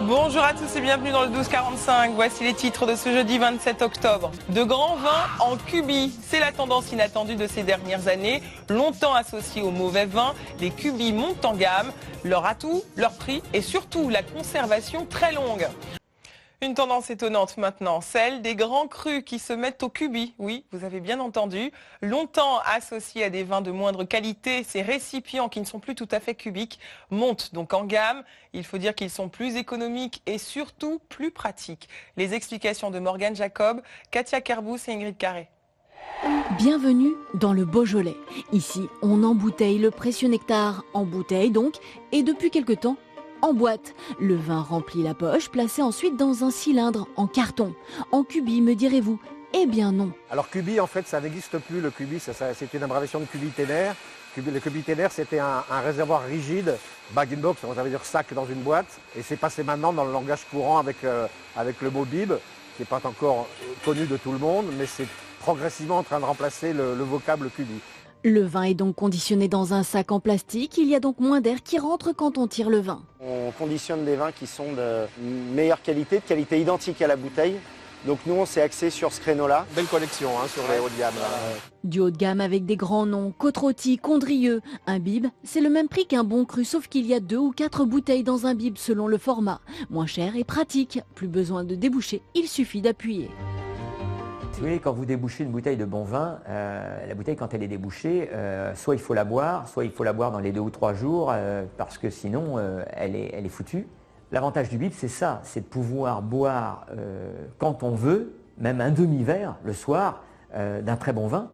Bonjour à tous et bienvenue dans le 12-45. Voici les titres de ce jeudi 27 octobre. De grands vins en cubis. C'est la tendance inattendue de ces dernières années. Longtemps associée aux mauvais vins, les cubis montent en gamme. Leur atout, leur prix et surtout la conservation très longue. Une tendance étonnante maintenant, celle des grands crus qui se mettent au cubis. Oui, vous avez bien entendu. Longtemps associés à des vins de moindre qualité, ces récipients qui ne sont plus tout à fait cubiques montent donc en gamme. Il faut dire qu'ils sont plus économiques et surtout plus pratiques. Les explications de Morgane Jacob, Katia Kerbous et Ingrid Carré. Bienvenue dans le Beaujolais. Ici, on embouteille le précieux nectar, en bouteille donc, et depuis quelque temps, en boîte. Le vin remplit la poche, placé ensuite dans un cylindre en carton. En cubis, me direz-vous? Eh bien non. Alors cubi, en fait, ça n'existe plus, le cubi, c'était une abréviation de cubitaire. Le cubitaire, c'était un réservoir rigide, bag-in-box, ça veut dire sac dans une boîte, et c'est passé maintenant dans le langage courant avec le mot bib, qui n'est pas encore connu de tout le monde, mais c'est progressivement en train de remplacer le vocable cubi. Le vin est donc conditionné dans un sac en plastique, il y a donc moins d'air qui rentre quand on tire le vin. On conditionne des vins qui sont de meilleure qualité, de qualité identique à la bouteille. Donc nous, on s'est axé sur ce créneau-là. Belle collection sur les hauts de gamme. Du haut de gamme avec des grands noms, Côte-Rôtie, Condrieu. Un bib, c'est le même prix qu'un bon cru, sauf qu'il y a 2 ou 4 bouteilles dans un bib selon le format. Moins cher et pratique, plus besoin de déboucher, il suffit d'appuyer. Vous voyez, quand vous débouchez une bouteille de bon vin, la bouteille, quand elle est débouchée, soit il faut la boire, soit il faut la boire dans les 2 ou 3 jours, parce que sinon, elle est foutue. L'avantage du bib, c'est ça, c'est de pouvoir boire quand on veut, même un demi-verre le soir, d'un très bon vin.